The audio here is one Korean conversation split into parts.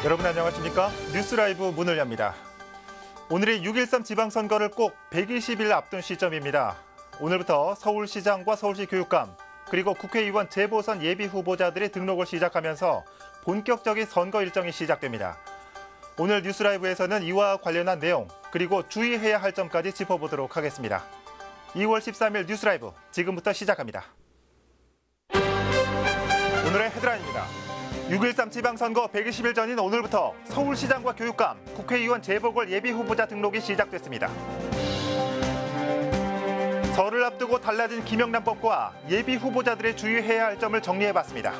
여러분 안녕하십니까? 뉴스라이브 문을 엽니다. 오늘이 6.13 지방선거를 꼭 120일 앞둔 시점입니다. 오늘부터 서울시장과 서울시 교육감 그리고 국회의원 재보선 예비후보자들의 등록을 시작하면서 본격적인 선거 일정이 시작됩니다. 오늘 뉴스라이브에서는 이와 관련한 내용 그리고 주의해야 할 점까지 짚어보도록 하겠습니다. 2월 13일 뉴스라이브 지금부터 시작합니다. 오늘의 헤드라인입니다. 6.13 지방선거 120일 전인 오늘부터 서울시장과 교육감, 국회의원 재보궐 예비후보자 등록이 시작됐습니다. 설을 앞두고 달라진 김영란법과 예비후보자들의 주의해야 할 점을 정리해봤습니다.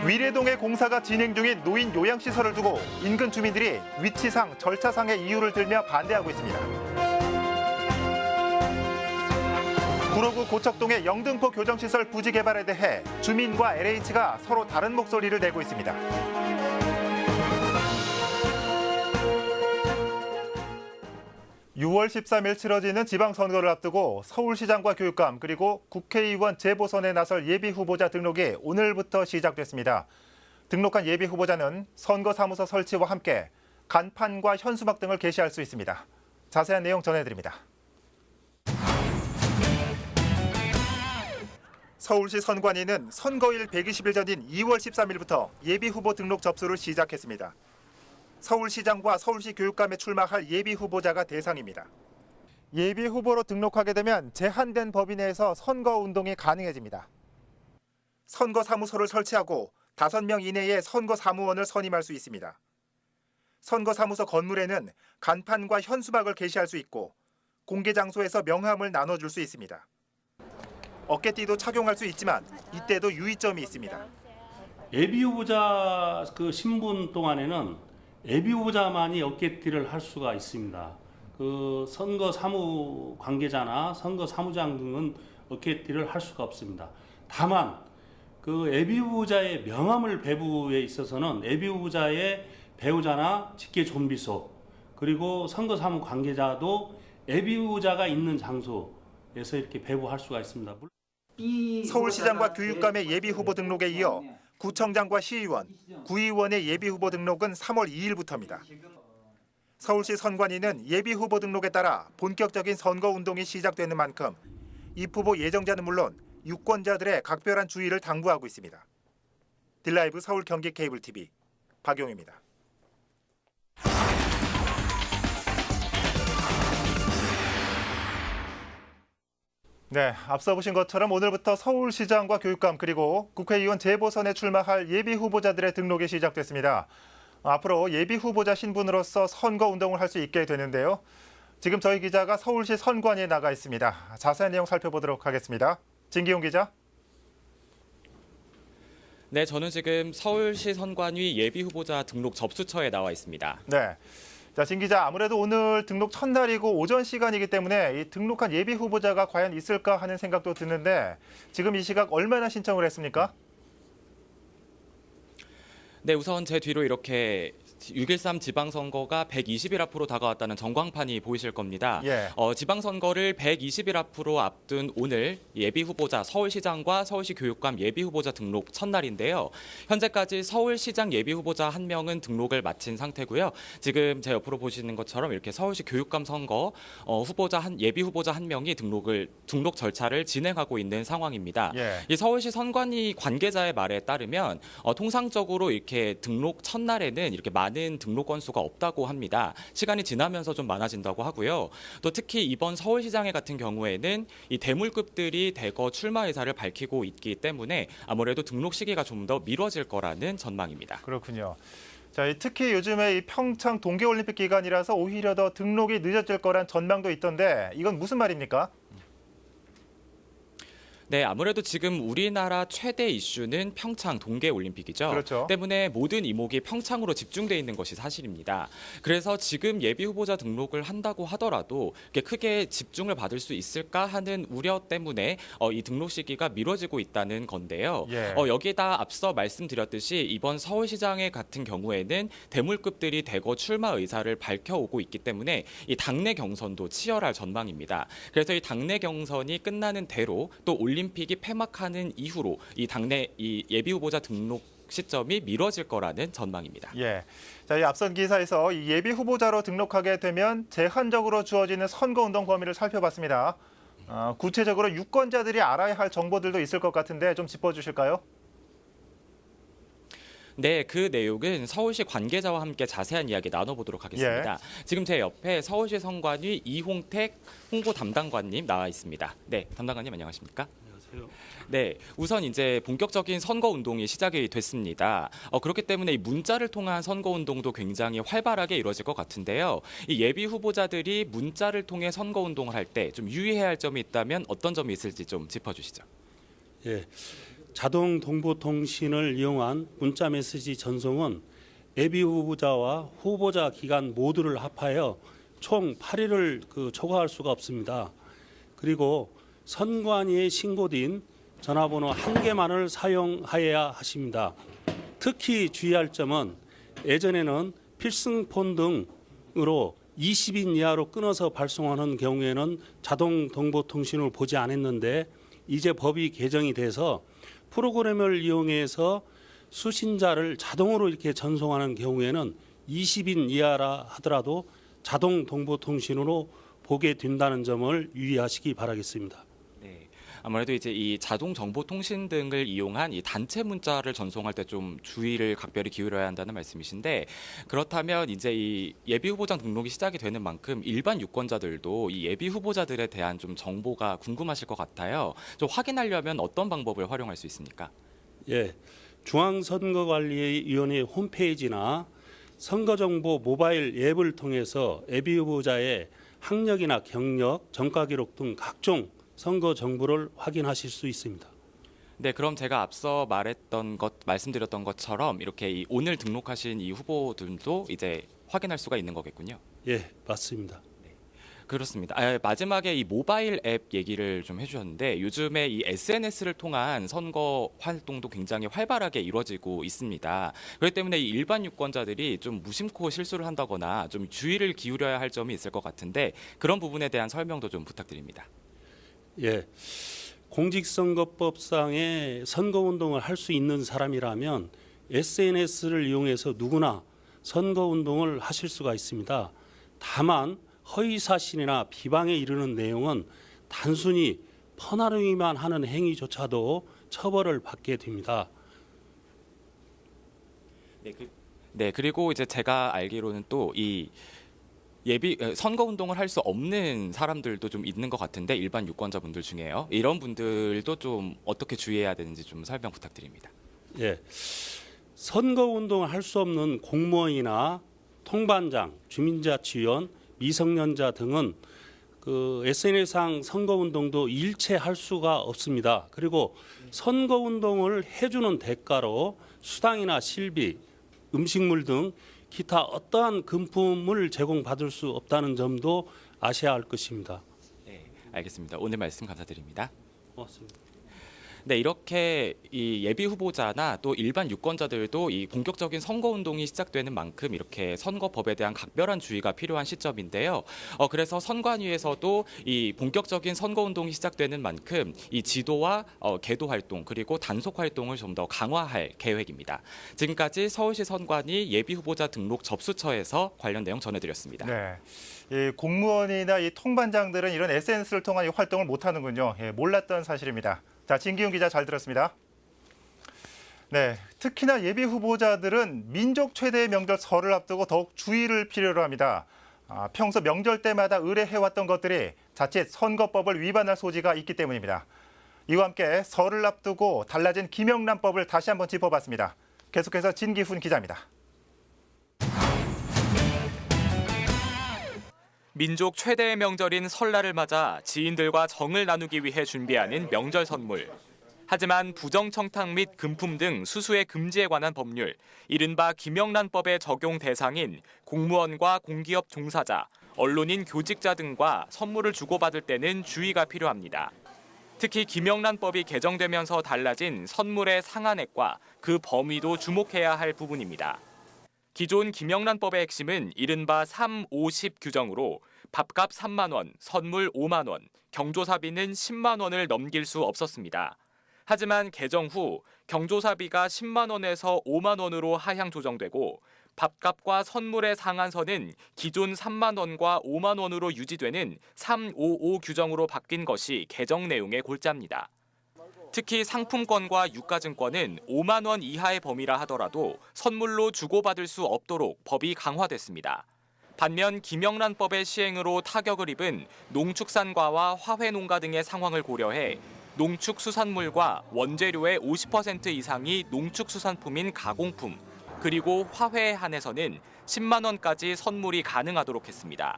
위례동의 공사가 진행 중인 노인 요양시설을 두고 인근 주민들이 위치상, 절차상의 이유를 들며 반대하고 있습니다. 구로구 고척동의 영등포 교정시설 부지 개발에 대해 주민과 LH가 서로 다른 목소리를 내고 있습니다. (6월 13일) 치러지는 지방선거를 앞두고 서울시장과 교육감 그리고 국회의원 재보선에 나설 예비후보자 등록이 오늘부터 시작됐습니다. 등록한 예비후보자는 선거사무소 설치와 함께 간판과 현수막 등을 게시할 수 있습니다. 자세한 내용 전해드립니다. 서울시 선관위는 선거일 120일 전인 2월 13일부터 예비후보 등록 접수를 시작했습니다. 서울시장과 서울시 교육감에 출마할 예비후보자가 대상입니다. 예비후보로 등록하게 되면 제한된 범위 내에서 선거운동이 가능해집니다. 선거사무소를 설치하고 5명 이내의 선거사무원을 선임할 수 있습니다. 선거사무소 건물에는 간판과 현수막을 게시할 수 있고 공개장소에서 명함을 나눠줄 수 있습니다. 어깨띠도 착용할 수 있지만 이때도 유의점이 있습니다. 예비후보자 신분 동안에는 예비후보자만이 어깨띠를 할 수가 있습니다. 선거 사무 관계자나 선거 사무장 등은 어깨띠를 할 수가 없습니다. 다만 예비후보자의 명함을 배부에 있어서는 예비후보자의 배우자나 직계 좀비소 그리고 선거 사무 관계자도 예비후보자가 있는 장소에서 이렇게 배부할 수가 있습니다. 서울시장과 교육감의 예비후보 등록에 이어 구청장과 시의원, 구의원의 예비후보 등록은 3월 2일부터입니다. 서울시 선관위는 예비후보 등록에 따라 본격적인 선거운동이 시작되는 만큼 입후보 예정자는 물론 유권자들의 각별한 주의를 당부하고 있습니다. 딜라이브 서울 경기 케이블TV 박용입니다. 네, 앞서 보신 것처럼 오늘부터 서울시장과 교육감 그리고 국회의원 재보선에 출마할 예비후보자들의 등록이 시작됐습니다. 앞으로 예비후보자 신분으로서 선거운동을 할 수 있게 되는데요. 지금 저희 기자가 서울시 선관위에 나가 있습니다. 자세한 내용 살펴보도록 하겠습니다. 진기용 기자. 네, 저는 지금 서울시 선관위 예비후보자 등록 접수처에 나와 있습니다. 네. 자, 진 기자, 아무래도 오늘 등록 첫날이고 오전 시간이기 때문에 이 등록한 예비 후보자가 과연 있을까 하는 생각도 드는데 지금 이 시각 얼마나 신청을 했습니까? 네, 우선 제 뒤로 이렇게 6.13 지방선거가 120일 앞으로 다가왔다는 전광판이 보이실 겁니다. 예. 지방선거를 120일 앞으로 앞둔 오늘 예비후보자 서울시장과 서울시 교육감 예비후보자 등록 첫날인데요. 현재까지 서울시장 예비후보자 1명은 등록을 마친 상태고요. 지금 제 옆으로 보시는 것처럼 이렇게 서울시 교육감 선거 예비후보자 1명이 등록 절차를 진행하고 있는 상황입니다. 예. 이 서울시 선관위 관계자의 말에 따르면 통상적으로 이렇게 등록 첫날에는 이렇게 많은 등록 건수가 없다고 합니다. 시간이 지나면서 좀 많아진다고 하고요. 또 특히 이번 서울시장회 같은 경우에는 이 대물급들이 대거 출마 의사를 밝히고 있기 때문에 아무래도 등록 시기가 좀 더 미뤄질 거라는 전망입니다. 그렇군요. 자, 특히 요즘에 이 평창 동계올림픽 기간이라서 오히려 더 등록이 늦어질 거란 전망도 있던데 이건 무슨 말입니까? 네, 아무래도 지금 우리나라 최대 이슈는 평창 동계올림픽이죠. 그렇죠. 때문에 모든 이목이 평창으로 집중돼 있는 것이 사실입니다. 그래서 지금 예비후보자 등록을 한다고 하더라도 크게 집중을 받을 수 있을까 하는 우려 때문에 이 등록 시기가 미뤄지고 있다는 건데요. 예. 여기에다 앞서 말씀드렸듯이 이번 서울시장회 같은 경우에는 대물급들이 대거 출마 의사를 밝혀오고 있기 때문에 이 당내 경선도 치열할 전망입니다. 그래서 이 당내 경선이 끝나는 대로 또 올림픽 올림픽이 폐막하는 이후로 이 당내 이 예비 후보자 등록 시점이 미뤄질 거라는 전망입니다. 예. 자, 이 앞선 기사에서 이 예비 후보자로 등록하게 되면 제한적으로 주어지는 선거운동 범위를 살펴봤습니다. 구체적으로 유권자들이 알아야 할 정보들도 있을 것 같은데 좀 짚어주실까요? 네, 그 내용은 서울시 관계자와 함께 자세한 이야기 나눠보도록 하겠습니다. 지금 제 옆에 서울시 선관위 이홍택 홍보 담당관님 나와 있습니다. 네, 담당관님 안녕하십니까? 안녕하세요. 네, 우선 이제 본격적인 선거 운동이 시작이 됐습니다. 그렇기 때문에 이 문자를 통한 선거 운동도 굉장히 활발하게 이루어질 것 같은데요. 이 예비 후보자들이 문자를 통해 선거 운동을 할 때 좀 유의해야 할 점이 있다면 어떤 점이 있을지 좀 짚어주시죠. 예, 자동 동보통신을 이용한 문자 메시지 전송은 예비 후보자와 후보자 기간 모두를 합하여 총 8일을 초과할 수가 없습니다. 그리고 선관위에 신고된 전화번호 1개만을 사용하여야 하십니다. 특히 주의할 점은 예전에는 필승폰 등으로 20인 이하로 끊어서 발송하는 경우에는 자동 동보통신을 보지 않았는데 이제 법이 개정이 돼서 프로그램을 이용해서 수신자를 자동으로 이렇게 전송하는 경우에는 20인 이하라 하더라도 자동 동보통신으로 보게 된다는 점을 유의하시기 바라겠습니다. 네, 아무래도 이제 이 자동 정보 통신 등을 이용한 이 단체 문자를 전송할 때 좀 주의를 각별히 기울여야 한다는 말씀이신데, 그렇다면 이제 이 예비 후보자 등록이 시작이 되는 만큼 일반 유권자들도 이 예비 후보자들에 대한 좀 정보가 궁금하실 것 같아요. 좀 확인하려면 어떤 방법을 활용할 수 있습니까? 예, 중앙선거관리위원회 홈페이지나 선거정보 모바일 앱을 통해서 예비 후보자의 학력이나 경력, 전과 기록 등 각종 선거 정보를 확인하실 수 있습니다. 네, 그럼 제가 앞서 말씀드렸던 것처럼 이렇게 이 오늘 등록하신 이 후보들도 이제 확인할 수가 있는 거겠군요. 예, 맞습니다. 그렇습니다. 마지막에 이 모바일 앱 얘기를 좀 해주셨는데 요즘에 이 SNS를 통한 선거 활동도 굉장히 활발하게 이루어지고 있습니다. 그렇기 때문에 이 일반 유권자들이 좀 무심코 실수를 한다거나 좀 주의를 기울여야 할 점이 있을 것 같은데 그런 부분에 대한 설명도 좀 부탁드립니다. 예, 공직선거법상의 선거운동을 할 수 있는 사람이라면 SNS를 이용해서 누구나 선거운동을 하실 수가 있습니다. 다만 허위사실이나 비방에 이르는 내용은 단순히 퍼나르기만 하는 행위조차도 처벌을 받게 됩니다. 네, 그리고 이제 제가 알기로는 또 이 선거 운동을 할 수 없는 사람들도 좀 있는 것 같은데 일반 유권자분들 중에요. 이런 분들도 좀 어떻게 주의해야 되는지 좀 설명 부탁드립니다. 예, 선거운동을 할 수 없는 공무원이나 통반장, 주민자치위원, 미성년자 등은 SNS상 선거운동도 일체 할 수가 없습니다. 그리고 선거운동을 해주는 대가로 수당이나 실비, 음식물 등 기타 어떠한 금품을 제공받을 수 없다는 점도 아셔야 할 것입니다. 네, 알겠습니다. 오늘 말씀 감사드립니다. 고맙습니다. 네, 이렇게 이 예비 후보자나 또 일반 유권자들도 이 본격적인 선거 운동이 시작되는 만큼 이렇게 선거법에 대한 각별한 주의가 필요한 시점인데요. 그래서 선관위에서도 이 본격적인 선거 운동이 시작되는 만큼 이 지도와 계도 활동 그리고 단속 활동을 좀 더 강화할 계획입니다. 지금까지 서울시 선관위 예비 후보자 등록 접수처에서 관련 내용 전해드렸습니다. 네. 이 공무원이나 이 통반장들은 이런 SNS를 통한 이 활동을 못 하는군요. 예, 몰랐던 사실입니다. 자, 진기훈 기자 잘 들었습니다. 네, 특히나 예비 후보자들은 민족 최대의 명절 설을 앞두고 더욱 주의를 필요로 합니다. 평소 명절 때마다 의뢰해왔던 것들이 자칫 선거법을 위반할 소지가 있기 때문입니다. 이와 함께 설을 앞두고 달라진 김영란법을 다시 한번 짚어봤습니다. 계속해서 진기훈 기자입니다. 민족 최대의 명절인 설날을 맞아 지인들과 정을 나누기 위해 준비하는 명절 선물. 하지만 부정청탁 및 금품 등 수수의 금지에 관한 법률, 이른바 김영란법의 적용 대상인 공무원과 공기업 종사자, 언론인 교직자 등과 선물을 주고받을 때는 주의가 필요합니다. 특히 김영란법이 개정되면서 달라진 선물의 상한액과 그 범위도 주목해야 할 부분입니다. 기존 김영란법의 핵심은 이른바 3, 50 규정으로 밥값 3만 원, 선물 5만 원, 경조사비는 10만 원을 넘길 수 없었습니다. 하지만 개정 후 경조사비가 10만 원에서 5만 원으로 하향 조정되고 밥값과 선물의 상한선은 기존 3만 원과 5만 원으로 유지되는 355 규정으로 바뀐 것이 개정 내용의 골자입니다. 특히 상품권과 유가증권은 5만 원 이하의 범위라 하더라도 선물로 주고받을 수 없도록 법이 강화됐습니다. 반면 김영란법의 시행으로 타격을 입은 농축산과와 화훼농가 등의 상황을 고려해 농축수산물과 원재료의 50% 이상이 농축수산품인 가공품, 그리고 화훼에 한해서는 10만 원까지 선물이 가능하도록 했습니다.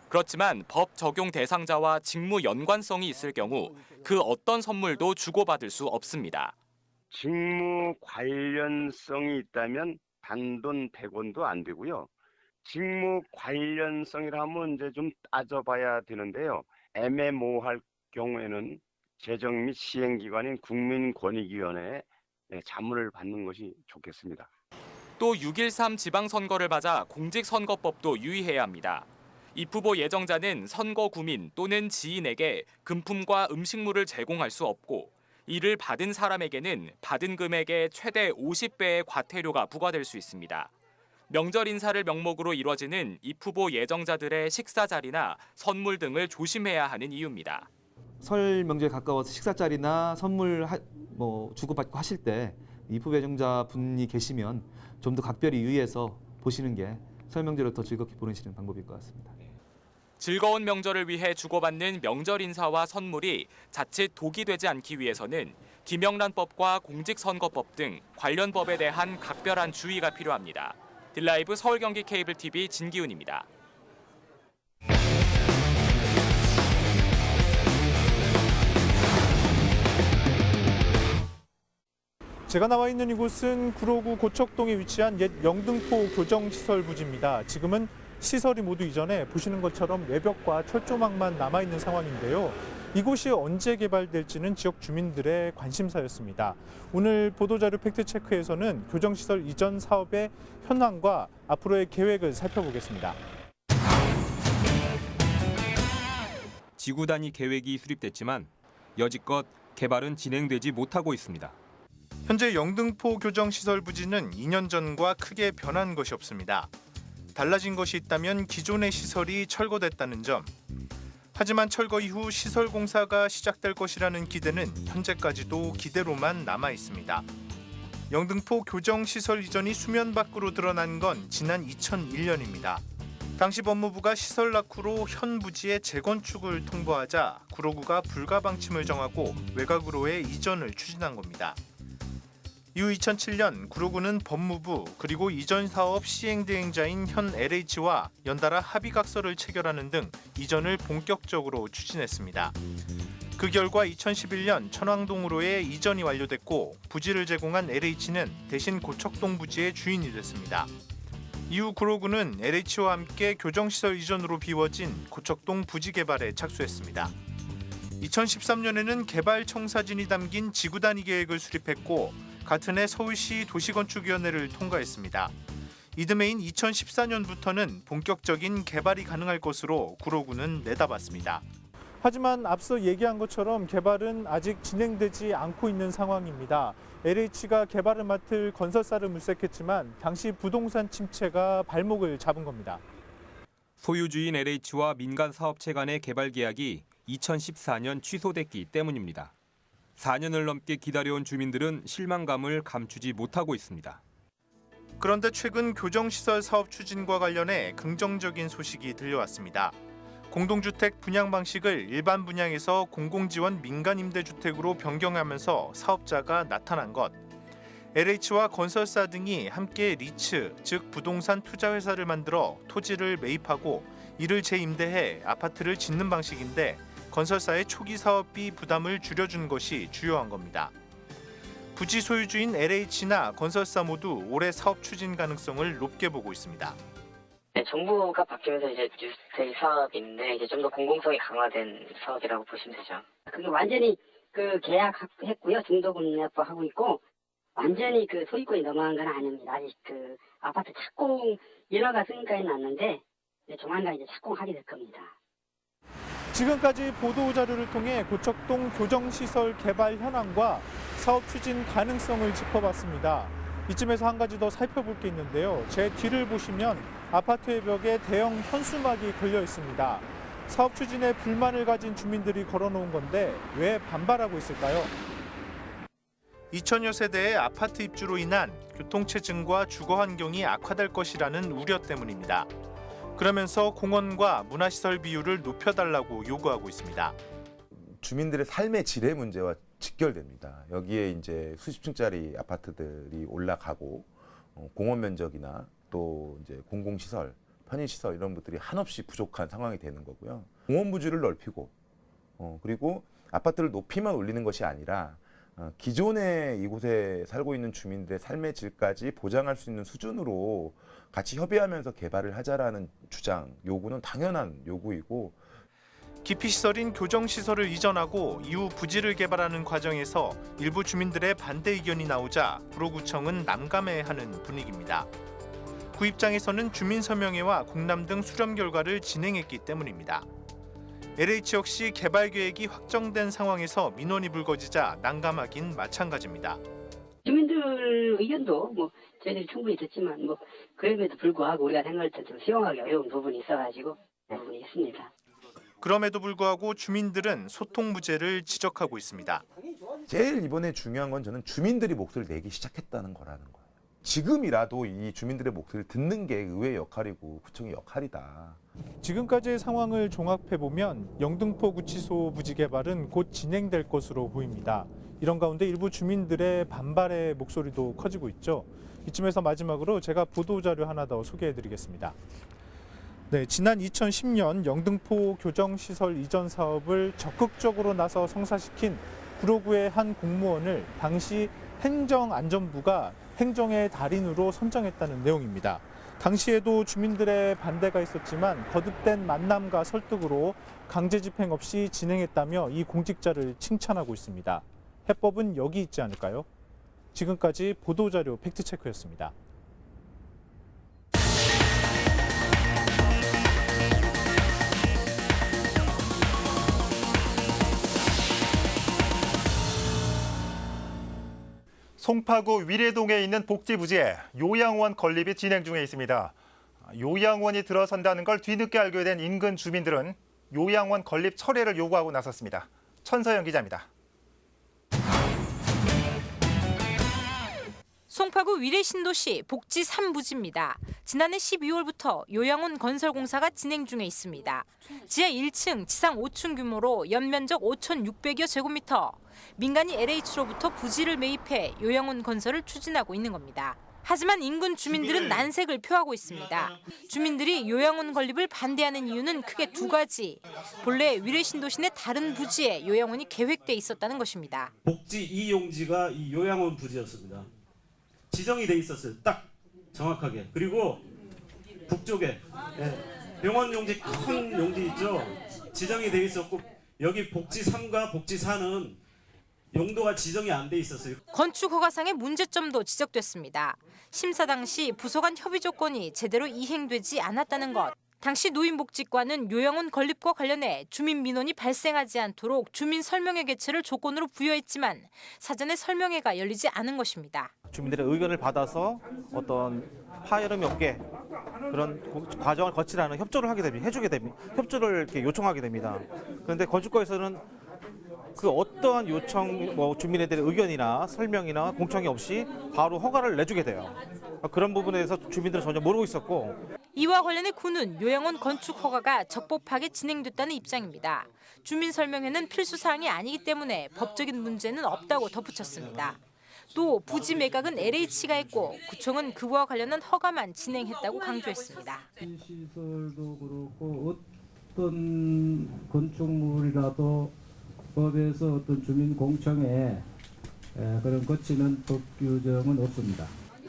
그렇지만 법 적용 대상자와 직무 연관성이 있을 경우 그 어떤 선물도 주고받을 수 없습니다. 직무 관련성이 있다면 단돈 100원도 안 되고요. 직무 관련성이라면 이제 좀 따져봐야 되는데요. 애매모호할 경우에는 재정 및 시행기관인 국민권익위원회에 자문을 받는 것이 좋겠습니다. 또 6.13 지방선거를 맞아 공직선거법도 유의해야 합니다. 입 후보 예정자는 선거구민 또는 지인에게 금품과 음식물을 제공할 수 없고 이를 받은 사람에게는 받은 금액의 최대 50배의 과태료가 부과될 수 있습니다. 명절 인사를 명목으로 이뤄지는 입 후보 예정자들의 식사 자리나 선물 등을 조심해야 하는 이유입니다. 설 명절에 가까워서 식사 자리나 선물 주고받고 하실 때 입 후보 예정자 분이 계시면 좀 더 각별히 유의해서 보시는 게 설 명절을 더 즐겁게 보내시는 방법일 것 같습니다. 즐거운 명절을 위해 주고받는 명절 인사와 선물이 자칫 독이 되지 않기 위해서는 김영란법과 공직선거법 등 관련 법에 대한 각별한 주의가 필요합니다. 딜라이브 서울 경기 케이블 TV 진기훈입니다. 제가 나와 있는 이곳은 구로구 고척동에 위치한 옛 영등포 교정시설 부지입니다. 지금은 시설이 모두 이전해 보시는 것처럼 외벽과 철조망만 남아있는 상황인데요. 이곳이 언제 개발될지는 지역 주민들의 관심사였습니다. 오늘 보도자료 팩트체크에서는 교정시설 이전 사업의 현황과 앞으로의 계획을 살펴보겠습니다. 지구 단위 계획이 수립됐지만 여지껏 개발은 진행되지 못하고 있습니다. 현재 영등포 교정시설 부지는 2년 전과 크게 변한 것이 없습니다. 달라진 것이 있다면 기존의 시설이 철거됐다는 점. 하지만 철거 이후 시설 공사가 시작될 것이라는 기대는 현재까지도 기대로만 남아 있습니다. 영등포 교정시설 이전이 수면 밖으로 드러난 건 지난 2001년입니다. 당시 법무부가 시설 낙후로 현 부지의 재건축을 통보하자 구로구가 불가방침을 정하고 외곽으로의 이전을 추진한 겁니다. 이후 2007년 구로구는 법무부 그리고 이전 사업 시행대행자인 현 LH와 연달아 합의각서를 체결하는 등 이전을 본격적으로 추진했습니다. 그 결과 2011년 천왕동으로의 이전이 완료됐고 부지를 제공한 LH는 대신 고척동 부지의 주인이 됐습니다. 이후 구로구는 LH와 함께 교정시설 이전으로 비워진 고척동 부지 개발에 착수했습니다. 2013년에는 개발 청사진이 담긴 지구 단위 계획을 수립했고 같은 해 서울시 도시건축위원회를 통과했습니다. 이듬해인 2014년부터는 본격적인 개발이 가능할 것으로 구로구는 내다봤습니다. 하지만 앞서 얘기한 것처럼 개발은 아직 진행되지 않고 있는 상황입니다. LH가 개발을 맡을 건설사를 물색했지만 당시 부동산 침체가 발목을 잡은 겁니다. 소유주인 LH와 민간 사업체 간의 개발 계약이 2014년 취소됐기 때문입니다. 4년을 넘게 기다려온 주민들은 실망감을 감추지 못하고 있습니다. 그런데 최근 교정시설 사업 추진과 관련해 긍정적인 소식이 들려왔습니다. 공동주택 분양 방식을 일반 분양에서 공공지원 민간임대주택으로 변경하면서 사업자가 나타난 것. LH와 건설사 등이 함께 리츠, 즉 부동산 투자회사를 만들어 토지를 매입하고 이를 재임대해 아파트를 짓는 방식인데 건설사의 초기 사업비 부담을 줄여준 것이 주요한 겁니다. 부지 소유주인 LH나 건설사 모두 올해 사업 추진 가능성을 높게 보고 있습니다. 네, 정부가 바뀌면서 이제 뉴스테이 사업인데 이제 좀 더 공공성이 강화된 사업이라고 보시면 되죠. 그게 완전히 계약했고요. 중도금융법 하고 있고 완전히 소유권이 넘어간 건 아닙니다. 아직 아파트 착공 인허가 승인까지 났는데 조만간 이제 착공하게 될 겁니다. 지금까지 보도 자료를 통해 고척동 교정시설 개발 현황과 사업 추진 가능성을 짚어봤습니다. 이쯤에서 한 가지 더 살펴볼 게 있는데요. 제 뒤를 보시면 아파트의 벽에 대형 현수막이 걸려 있습니다. 사업 추진에 불만을 가진 주민들이 걸어놓은 건데 왜 반발하고 있을까요? 2000여 세대의 아파트 입주로 인한 교통체증과 주거 환경이 악화될 것이라는 우려 때문입니다. 그러면서 공원과 문화시설 비율을 높여달라고 요구하고 있습니다. 주민들의 삶의 질의 문제와 직결됩니다. 여기에 이제 수십 층짜리 아파트들이 올라가고 공원 면적이나 또 이제 공공시설, 편의시설 이런 것들이 한없이 부족한 상황이 되는 거고요. 공원 부지를 넓히고 그리고 아파트를 높이만 올리는 것이 아니라 기존에 이곳에 살고 있는 주민들의 삶의 질까지 보장할 수 있는 수준으로 같이 협의하면서 개발을 하자라는 주장, 요구는 당연한 요구이고 기피시설인 교정시설을 이전하고 이후 부지를 개발하는 과정에서 일부 주민들의 반대 의견이 나오자 구로구청은 난감해하는 분위기입니다. 구 입장에서는 주민서명회와 공람 등 수렴 결과를 진행했기 때문입니다. LH 역시 개발 계획이 확정된 상황에서 민원이 불거지자 난감하긴 마찬가지입니다. 주민들 의견도 저희들이 충분히 듣지만 그럼에도 불구하고 우리가 생각할 때 좀 수용하기 어려운 부분이 있어가지고 부분이 있습니다. 그럼에도 불구하고 주민들은 소통 부재를 지적하고 있습니다. 제일 이번에 중요한 건 저는 주민들이 목소리를 내기 시작했다는 거라는 거예요. 지금이라도 이 주민들의 목소리를 듣는 게 의회의 역할이고 구청의 역할이다. 지금까지의 상황을 종합해보면 영등포 구치소 부지 개발은 곧 진행될 것으로 보입니다. 이런 가운데 일부 주민들의 반발의 목소리도 커지고 있죠. 이쯤에서 마지막으로 제가 보도자료 하나 더 소개해드리겠습니다. 네, 지난 2010년 영등포 교정시설 이전 사업을 적극적으로 나서 성사시킨 구로구의 한 공무원을 당시 행정안전부가 행정의 달인으로 선정했다는 내용입니다. 당시에도 주민들의 반대가 있었지만 거듭된 만남과 설득으로 강제 집행 없이 진행했다며 이 공직자를 칭찬하고 있습니다. 해법은 여기 있지 않을까요? 지금까지 보도자료 팩트체크였습니다. 송파구 위례동에 있는 복지부지에 요양원 건립이 진행 중에 있습니다. 요양원이 들어선다는 걸 뒤늦게 알게 된 인근 주민들은 요양원 건립 철회를 요구하고 나섰습니다. 천서영 기자입니다. 송파구 위례신도시 복지 3부지입니다. 지난해 12월부터 요양원 건설 공사가 진행 중에 있습니다. 지하 1층, 지상 5층 규모로 연면적 5,600여 제곱미터. 민간이 LH로부터 부지를 매입해 요양원 건설을 추진하고 있는 겁니다. 하지만 인근 주민들은 난색을 표하고 있습니다. 주민들이 요양원 건립을 반대하는 이유는 크게 두 가지. 본래 위례신도시 내 다른 부지에 요양원이 계획돼 있었다는 것입니다. 복지 이용지가 이 요양원 부지였습니다. 지정이 돼 있었어요. 딱 정확하게. 그리고 북쪽에 병원 용지 큰 용지 있죠. 지정이 돼 있었고 여기 복지 3과 복지 4는 용도가 지정이 안 돼 있었어요. 건축 허가상의 문제점도 지적됐습니다. 심사 당시 부서 간 협의 조건이 제대로 이행되지 않았다는 것. 당시 노인복지과는 요양원 건립과 관련해 주민 민원이 발생하지 않도록 주민 설명회 개최를 조건으로 부여했지만 사전에 설명회가 열리지 않은 것입니다. 주민들의 의견을 받아서 어떤 파열음이 없게 그런 과정을 거치라는 협조를 하게 됩니다. 해주게 됩니다. 협조를 이렇게 요청하게 됩니다. 그런데 건축과에서는 그 어떠한 요청, 주민들의 의견이나 설명이나 공청이 없이 바로 허가를 내주게 돼요. 그런 부분에서 주민들은 전혀 모르고 있었고. 이와 관련해 구는 요양원 건축 허가가 적법하게 진행됐다는 입장입니다. 주민 설명회는 필수 사항이 아니기 때문에 법적인 문제는 없다고 덧붙였습니다. 또 부지 매각은 LH가 했고 구청은 그와 관련한 허가만 진행했다고 강조했습니다. 시설도 그렇고 어떤 건축물이라도 법에서 어떤 주민 공청회 그런 거치는 법 규정은 없습니다.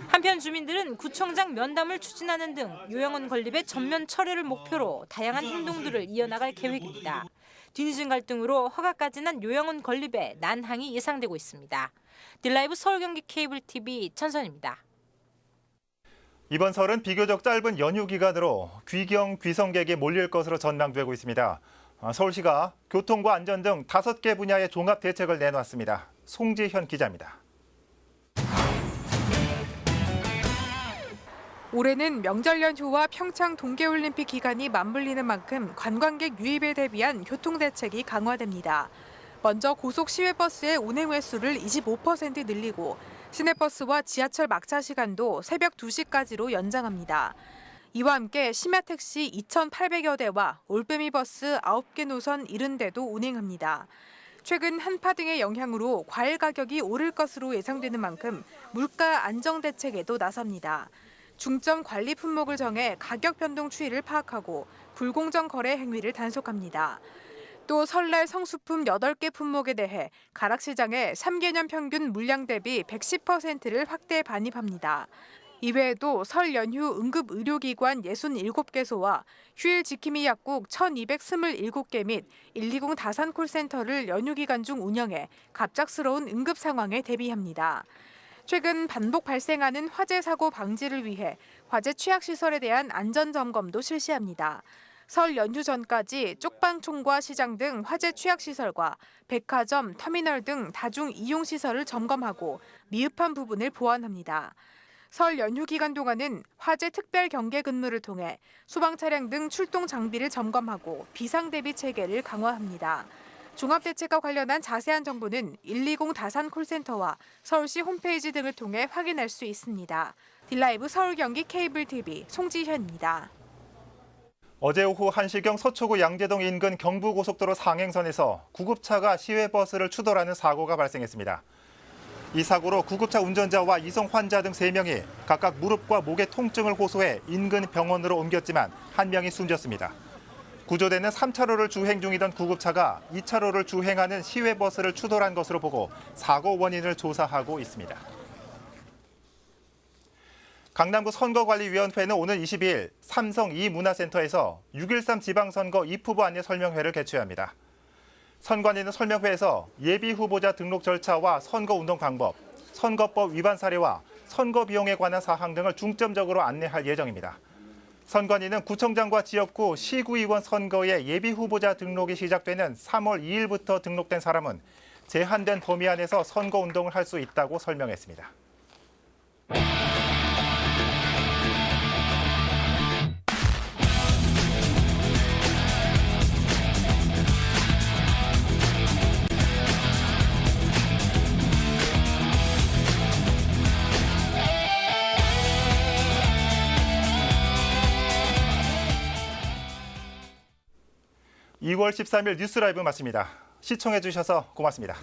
한편 주민들은 구청장 면담을 추진하는 등 요양원 건립의 전면 철회를 목표로 다양한 행동들을 이어나갈 계획입니다. 뒤늦은 갈등으로 허가까지 난 요양원 건립에 난항이 예상되고 있습니다. 딜라이브 서울 경기 케이블 TV 천선입니다. 이번 설은 비교적 짧은 연휴 기간으로 귀경 귀성객이 몰릴 것으로 전망되고 있습니다. 서울시가 교통과 안전 등 5개 분야의 종합 대책을 내놨습니다. 송지현 기자입니다. 올해는 명절 연휴와 평창 동계올림픽 기간이 맞물리는 만큼 관광객 유입에 대비한 교통대책이 강화됩니다. 먼저 고속 시외버스의 운행 횟수를 25% 늘리고 시내버스와 지하철 막차 시간도 새벽 2시까지로 연장합니다. 이와 함께 심야택시 2,800여 대와 올빼미 버스 9개 노선 70대도 운행합니다. 최근 한파 등의 영향으로 과일 가격이 오를 것으로 예상되는 만큼 물가 안정 대책에도 나섭니다. 중점 관리 품목을 정해 가격 변동 추이를 파악하고 불공정 거래 행위를 단속합니다. 또 설날 성수품 8개 품목에 대해 가락시장에 3개년 평균 물량 대비 110%를 확대 반입합니다. 이외에도 설 연휴 응급 의료기관 67개소와 휴일 지킴이 약국 1,227개 및 120 다산 콜센터를 연휴 기간 중 운영해 갑작스러운 응급 상황에 대비합니다. 최근 반복 발생하는 화재 사고 방지를 위해 화재 취약 시설에 대한 안전 점검도 실시합니다. 설 연휴 전까지 쪽방촌과 시장 등 화재 취약 시설과 백화점, 터미널 등 다중 이용 시설을 점검하고 미흡한 부분을 보완합니다. 설 연휴 기간 동안은 화재 특별 경계 근무를 통해 소방 차량 등 출동 장비를 점검하고 비상 대비 체계를 강화합니다. 종합대책과 관련한 자세한 정보는 120 다산 콜센터와 서울시 홈페이지 등을 통해 확인할 수 있습니다. 딜라이브 서울 경기 케이블 TV 송지현입니다. 어제 오후 1시경 서초구 양재동 인근 경부고속도로 상행선에서 구급차가 시외버스를 추돌하는 사고가 발생했습니다. 이 사고로 구급차 운전자와 이송 환자 등 3명이 각각 무릎과 목에 통증을 호소해 인근 병원으로 옮겼지만 한 명이 숨졌습니다. 구조대는 3차로를 주행 중이던 구급차가 2차로를 주행하는 시외버스를 추돌한 것으로 보고 사고 원인을 조사하고 있습니다. 강남구 선거관리위원회는 오늘 22일 삼성 이문화센터에서 6.13 지방선거 입후보 안내 설명회를 개최합니다. 선관위는 설명회에서 예비후보자 등록 절차와 선거운동 방법, 선거법 위반 사례와 선거 비용에 관한 사항 등을 중점적으로 안내할 예정입니다. 선관위는 구청장과 지역구, 시구의원 선거에 예비후보자 등록이 시작되는 3월 2일부터 등록된 사람은 제한된 범위 안에서 선거운동을 할 수 있다고 설명했습니다. (2월 13일) 뉴스 라이브 마칩니다. 시청해주셔서 고맙습니다.